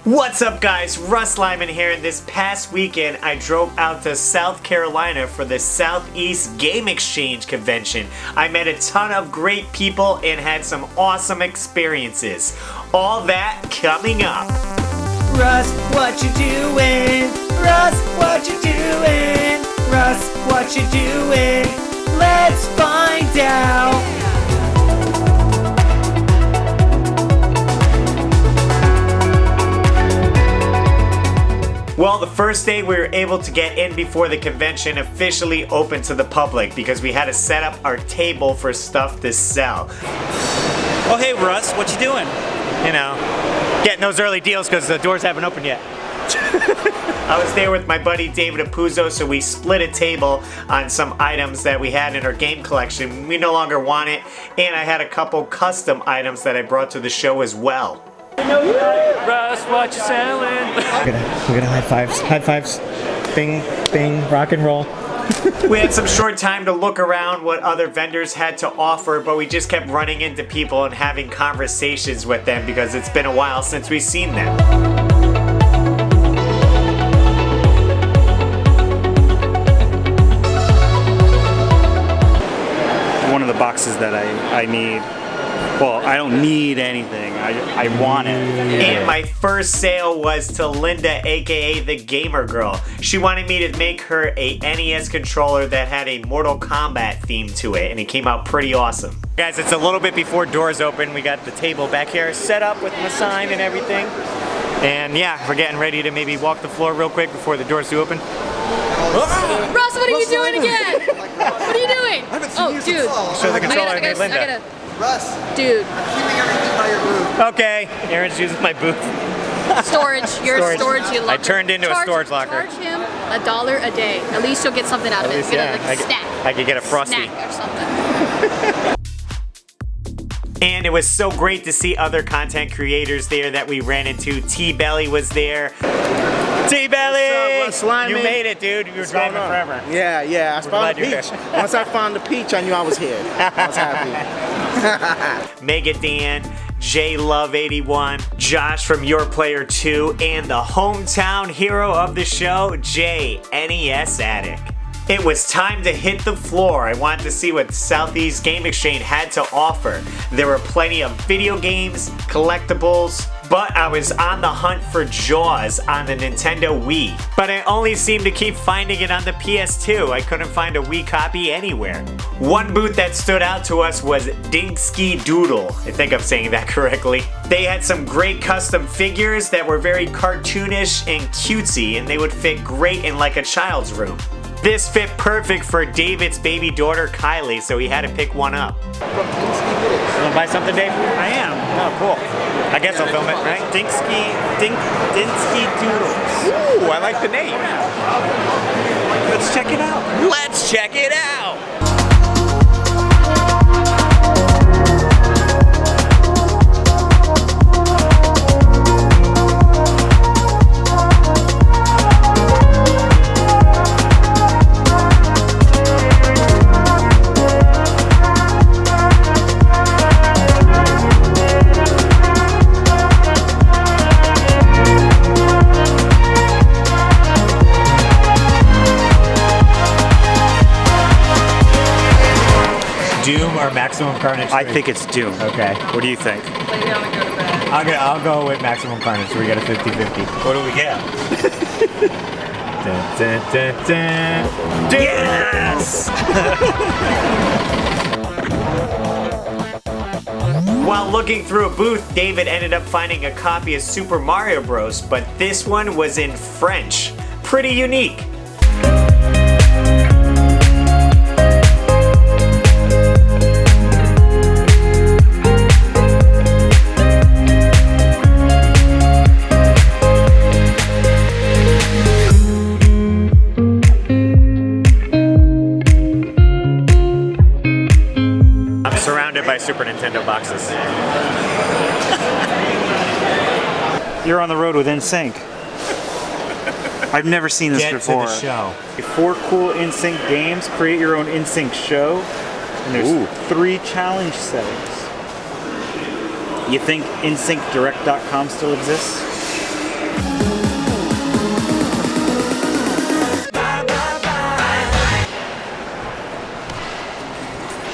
What's up guys, Russ Lyman here, and this past weekend I drove out to South Carolina for the Southeast Game Exchange convention. I met a ton of great people and had some awesome experiences. All that coming up. Russ, what you doing? Russ, what you doing? Russ, what you doing? Let's find out. Well, the first day we were able to get in before the convention officially opened to the public because we had to set up our table for stuff to sell. Oh hey Russ, what you doing? You know, getting those early deals because the doors haven't opened yet. I was there with my buddy David Apuzzo, so we split a table on some items that we had in our game collection. We no longer want it, and I had a couple custom items that I brought to the show as well. Russ, what you selling? We're gonna high fives, bing, bing, rock and roll. We had some short time to look around what other vendors had to offer, but we just kept running into people and having conversations with them because it's been a while since we've seen them. One of the boxes that I need. Well, I don't need anything. I want it. And my first sale was to Linda, aka the Gamer Girl. She wanted me to make her a NES controller that had a Mortal Kombat theme to it, and it came out pretty awesome. Guys, it's a little bit before doors open. We got the table back here set up with my sign and everything. And yeah, we're getting ready to maybe walk the floor real quick before the doors do open. Russ, what are you doing again? What are you doing? Oh, dude. Show the controller I made Linda. Russ, Dude. I'm keeping everything by your booth. Okay, Aaron's using my booth. Storage. You're storage. You love I turned into a storage locker. Charge him $1 a day. At least you'll get something out of it. Get like a snack. I could get a Frosty. Snack or something. And it was so great to see other content creators there that we ran into. TBelly was there. TBelly! Russ Lyman? You made it, dude. You were driving forever. Yeah. I found the peach. Once I found the peach, I knew I was here. I was happy. Mega Dan, J Love 81, Josh from Your Player 2, and the hometown hero of the show, Jay, NES Addict. It was time to hit the floor. I wanted to see what Southeast Game Exchange had to offer. There were plenty of video games, collectibles, but I was on the hunt for Jaws on the Nintendo Wii. But I only seemed to keep finding it on the PS2. I couldn't find a Wii copy anywhere. One booth that stood out to us was Dinksky Doodle. I think I'm saying that correctly. They had some great custom figures that were very cartoonish and cutesy, and they would fit great in like a child's room. This fit perfect for David's baby daughter Kylie, so he had to pick one up. You wanna buy something, Dave? I am. Oh, cool. I guess I'll film it, right? Dinksky Doodles. Ooh, I like the name. Let's check it out. Let's check it out. Doom or Maximum Carnage 3? I think it's Doom. Okay. What do you think? I'll go with Maximum Carnage, so we got a 50-50. What do we get? Dun, dun, dun, dun. Yes! While looking through a booth, David ended up finding a copy of Super Mario Bros., but this one was in French. Pretty unique. Surrounded by Super Nintendo boxes. You're on the road with NSYNC. I've never seen this before. Get to the show. 4 cool NSYNC games. Create your own NSYNC show. And there's 3 challenge settings. You think NSYNCdirect.com still exists?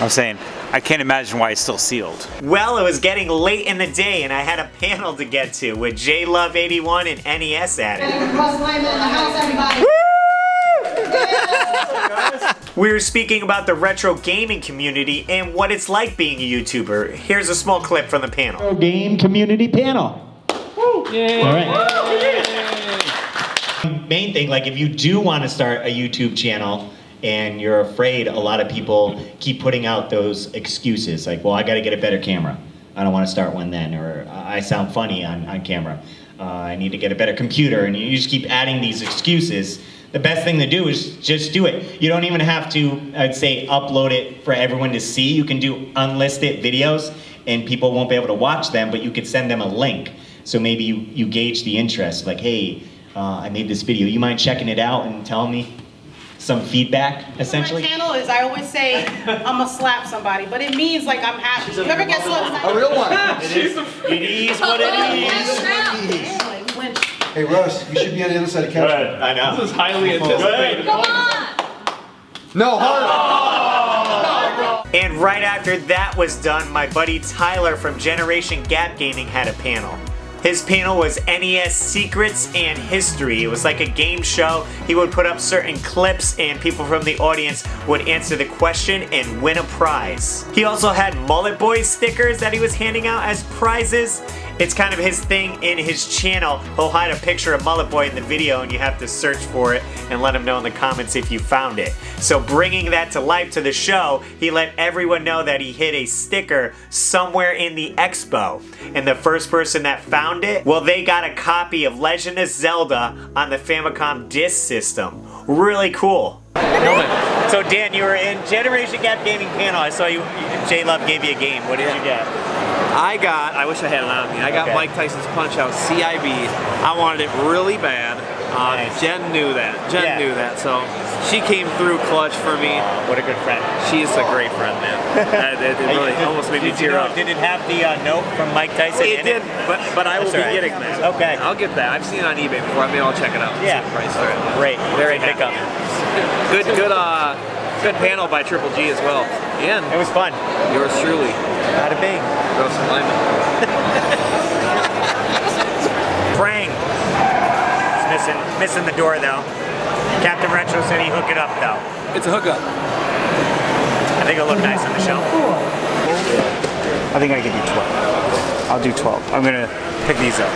I'm saying, I can't imagine why it's still sealed. Well, it was getting late in the day and I had a panel to get to with JLove81 and NES Addict. Russ Lyman in the house, everybody. We were speaking about the retro gaming community and what it's like being a YouTuber. Here's a small clip from the panel. Game community panel. Yay. All right. Main thing, like if you do want to start a YouTube channel and you're afraid, a lot of people keep putting out those excuses like, well, I got to get a better camera. I don't want to start one then, or I sound funny on camera. I need to get a better computer, and you just keep adding these excuses. The best thing to do is just do it. You don't even have to, I'd say, upload it for everyone to see. You can do unlisted videos and people won't be able to watch them, but you could send them a link. So maybe you gauge the interest, like, hey, I made this video. You mind checking it out and telling me some feedback, essentially? My channel is, I always say, I'm gonna slap somebody, but it means like I'm happy. You ever get slapped? A real one. It is what it is. Hey Russ, you should be on the other side of the couch. I know. This is highly anticipated. Come on! No, harder. And right after that was done, my buddy Tyler from Generation Gap Gaming had a panel. His panel was NES Secrets and History. It was like a game show. He would put up certain clips and people from the audience would answer the question and win a prize. He also had Mullet Boys stickers that he was handing out as prizes. It's kind of his thing in his channel. He'll hide a picture of Mullet Boy in the video and you have to search for it and let him know in the comments if you found it. So bringing that to life to the show, he let everyone know that he hid a sticker somewhere in the expo. And the first person that found it, well, they got a copy of Legend of Zelda on the Famicom disc system. Really cool. So Dan, you were in Generation Gap Gaming panel. I saw you, J-Love gave you a game. What did you get? I wish I had it on me. I got Mike Tyson's Punch-Out CIB. I wanted it really bad. Nice. Jen knew that. Jen knew that, so she came through clutch for me. What a good friend. She's a great friend, man. It really almost made me tear up. Did it have the note from Mike Tyson It in did, but I will be getting that. Okay. I'll get that. I've seen it on eBay before. Maybe I'll check it out. Yeah. See the price there. Great. Very Pick happy. up. Good panel by Triple G as well. And It was fun. yours truly, Bada bing. Russ Lyman. Prang. It's missing the door though. Captain Retro said he hook it up though. It's a hookup. I think it'll look nice on the shelf. I think I give you 12. I'll do 12. I'm gonna pick these up.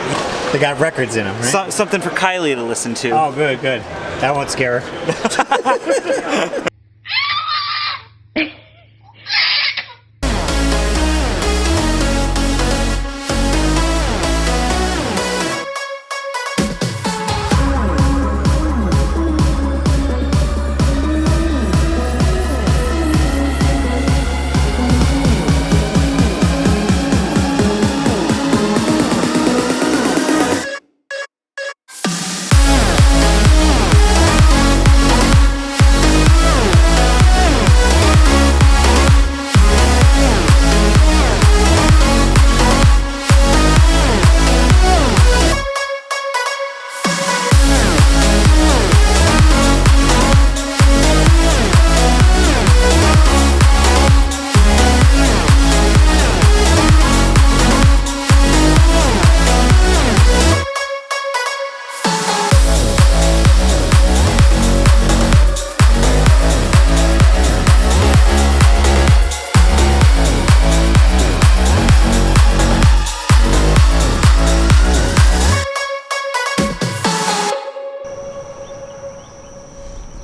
They got records in them, right? Something for Kylie to listen to. Oh, good, good. That won't scare her.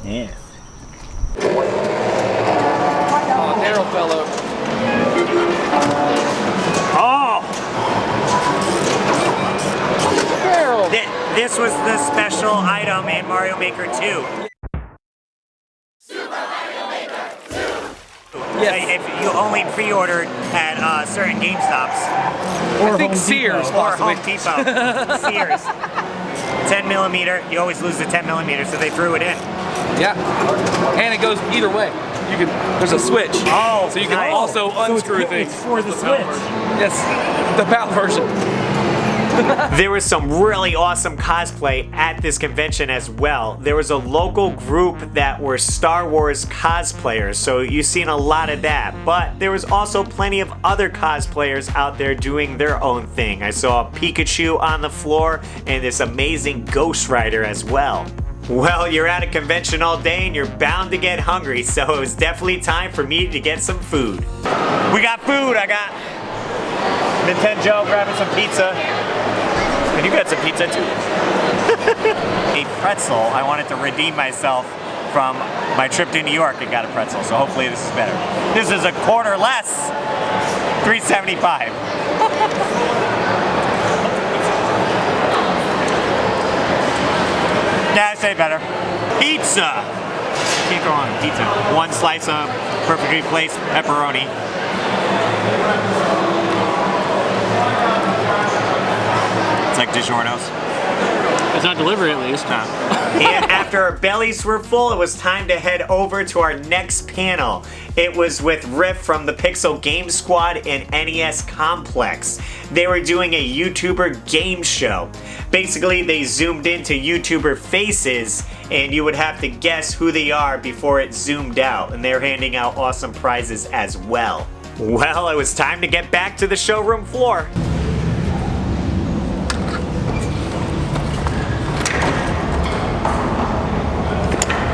Yeah. Oh, Daryl fell over. Oh! Daryl! This was the special item in Mario Maker 2. Yes. If you only pre-ordered at certain GameStops. I think Sears, Or possibly. Home Depot. Sears. 10mm, you always lose the 10mm, so they threw it in. Yeah. And it goes either way. You can. There's a switch. Oh, so you can nice. also unscrew things. It's for the Switch. Yes, the PAL version. There was some really awesome cosplay at this convention as well. There was a local group that were Star Wars cosplayers, so you've seen a lot of that. But there was also plenty of other cosplayers out there doing their own thing. I saw Pikachu on the floor and this amazing Ghost Rider as well. Well, you're at a convention all day and you're bound to get hungry, so it was definitely time for me to get some food. We got food. I got NintenJoe grabbing some pizza. And you got some pizza too. A pretzel. I wanted to redeem myself from my trip to New York and got a pretzel, so hopefully this is better. This is a quarter less. $3.75. Yeah, I say better. Pizza! Can't go on pizza. One slice of perfectly placed pepperoni. It's like DiGiorno's. It's not delivery at least. No. And after our bellies were full, it was time to head over to our next panel. It was with Riff from the Pixel Game Squad and NES Complex. They were doing a YouTuber game show. Basically, they zoomed into YouTuber faces and you would have to guess who they are before it zoomed out, and they're handing out awesome prizes as well. Well, it was time to get back to the showroom floor.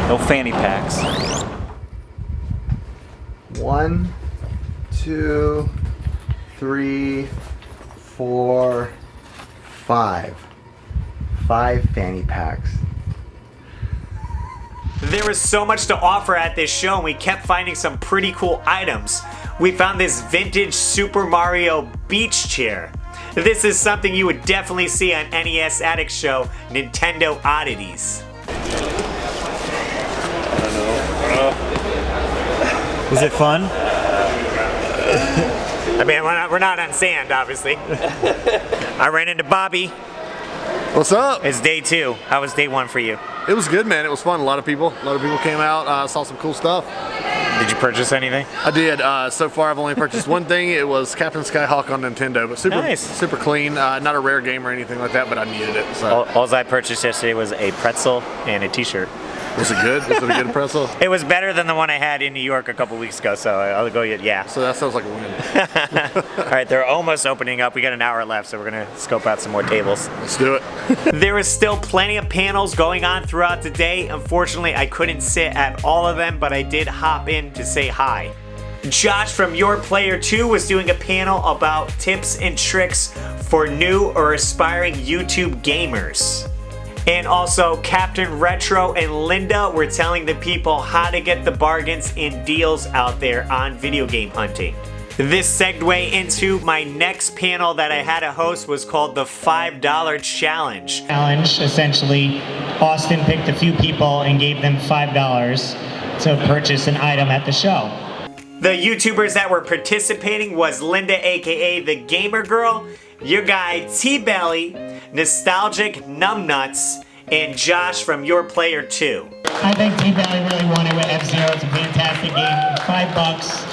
No fanny packs. 1, 2, 3, 4, 5. 5 fanny packs. There was so much to offer at this show, and we kept finding some pretty cool items. We found this vintage Super Mario beach chair. This is something you would definitely see on NES Addict show, Nintendo Oddities. Is it fun? I mean, we're not on sand, obviously. I ran into Bobby. What's up? It's day 2. How was day 1 for you? It was good, man. It was fun. A lot of people came out, saw some cool stuff. Did you purchase anything? I did. So far, I've only purchased one thing. It was Captain Skyhawk on Nintendo, but super clean. Not a rare game or anything like that, but I needed it. So. All I purchased yesterday was a pretzel and a t-shirt. Was it good? Was it a good pretzel? It was better than the one I had in New York a couple weeks ago, so I'll go yeah. So that sounds like a win. All right, they're almost opening up. We got an hour left, so we're going to scope out some more tables. Let's do it. There was still plenty of panels going on throughout the day. Unfortunately, I couldn't sit at all of them, but I did hop in to say hi. Josh from Your Player 2 was doing a panel about tips and tricks for new or aspiring YouTube gamers. And also, Captain Retro and Linda were telling the people how to get the bargains and deals out there on video game hunting. This segued into my next panel that I had to host was called the $5 Challenge. Essentially, Austin picked a few people and gave them $5 to purchase an item at the show. The YouTubers that were participating was Linda, aka the Gamer Girl, your guy TBelly, Nostalgic Numbnuts, and Josh from Your Player 2. I think TBelly really won it with F-Zero. It's a fantastic game. $5.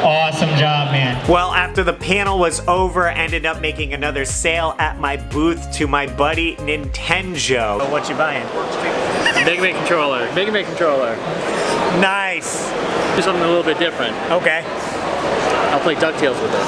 Awesome job, man. Well, after the panel was over, I ended up making another sale at my booth to my buddy NintenJoe. What you buying? Mega Man controller. Mega Man controller. Nice. Do something a little bit different. Okay. I'll play DuckTales with it.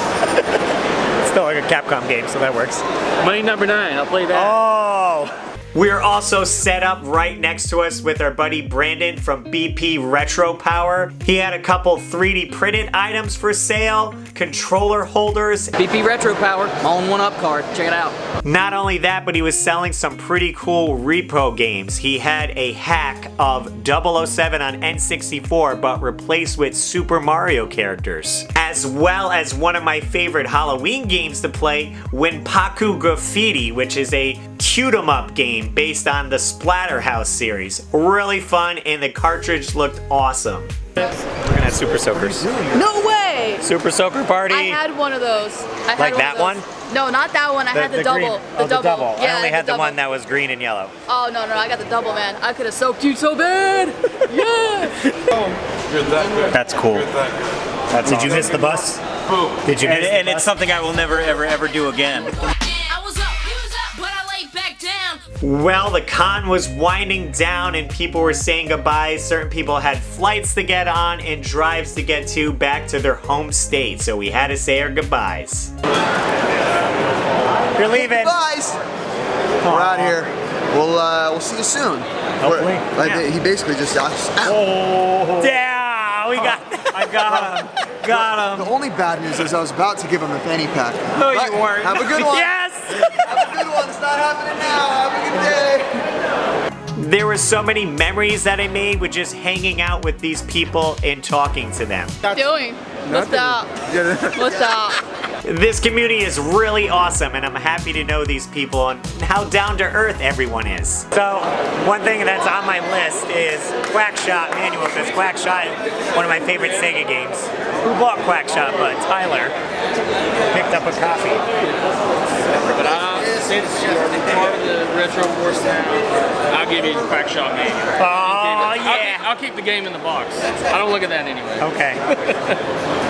It's still like a Capcom game, so that works. Money number 9. I'll play that. Oh. We're also set up right next to us with our buddy Brandon from BP Retro Power. He had a couple 3D printed items for sale, controller holders. BP Retro Power, all-in-one-up card. Check it out. Not only that, but he was selling some pretty cool repo games. He had a hack of 007 on N64, but replaced with Super Mario characters. As well as one of my favorite Halloween games to play, Winpaku Graffiti, which is a shoot-'em-up game based on the Splatterhouse series. Really fun, and the cartridge looked awesome. We're gonna have Super Soakers. No way! Super Soaker Party! I had one of those. Like that one? No, not that one. I had the double. The double. Yeah, I only had the one that was green and yellow. Oh, no, I got the double, man. I could have soaked you so bad! Yeah! That's cool. Did you miss the bus? Did you miss and it's something I will never, ever do again. Well, the con was winding down and people were saying goodbye. Certain people had flights to get on and drives to get to back to their home state, so we had to say our goodbyes. You're leaving. Guys, we're out here. We'll see you soon. Hopefully. Yeah. He basically just asked. Oh. Yeah, we got. I got him. Got him. The only bad news is I was about to give him a fanny pack. No, you weren't. Have a good one. Yes. Have a good one. It's not happening now. Have a good day. There were so many memories that I made with just hanging out with these people and talking to them. What you doing? What's up? What's up? This community is really awesome, and I'm happy to know these people and how down to earth everyone is. So, one thing that's on my list is Quackshot Manual, because Quackshot is one of my favorite Sega games. Who bought Quackshot? But Tyler picked up a copy. But since you're part of the Retro Force now, I'll give you the Quackshot Manual. Oh, yeah. I'll keep the game in the box. I don't look at that anyway. Okay.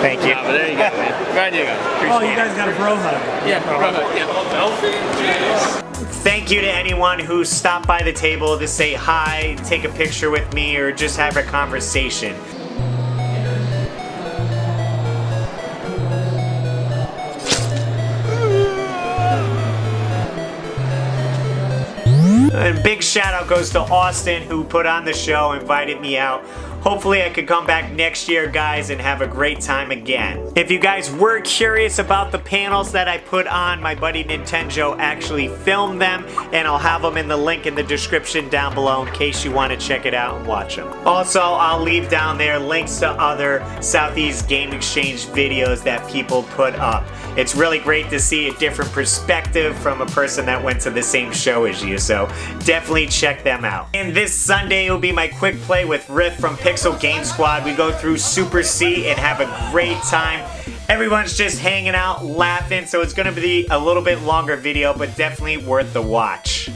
Thank you. But there you go, man. Glad you got it. Oh, you guys got a bro hug. Yeah, bro hug. Yeah. Thank you to anyone who stopped by the table to say hi, take a picture with me, or just have a conversation. And big shout out goes to Austin, who put on the show, invited me out. Hopefully I could come back next year, guys, and have a great time again. If you guys were curious about the panels that I put on, my buddy NintenJoe actually filmed them, and I'll have them in the link in the description down below in case you want to check it out and watch them. Also, I'll leave down there links to other Southeast Game Exchange videos that people put up. It's really great to see a different perspective from a person that went to the same show as you, so definitely check them out. And this Sunday will be my quick play with Riff from Pixel Game Squad. We go through Super C and have a great time. Everyone's just hanging out, laughing, so it's gonna be a little bit longer video, but definitely worth the watch.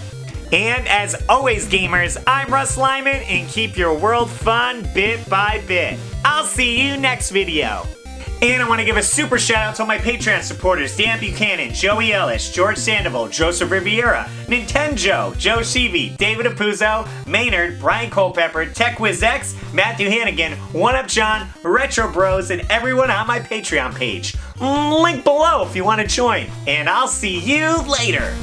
And as always, gamers, I'm Russ Lyman, and keep your world fun bit by bit. I'll see you next video. And I want to give a super shout out to my Patreon supporters: Dan Buchanan, Joey Ellis, George Sandoval, Joseph Riviera, NintenJoe, Joe Sheevy, David Apuzzo, Maynard, Brian Culpepper, TechWizX, Matthew Hannigan, One Up John, Retro Bros, and everyone on my Patreon page. Link below if you want to join. And I'll see you later.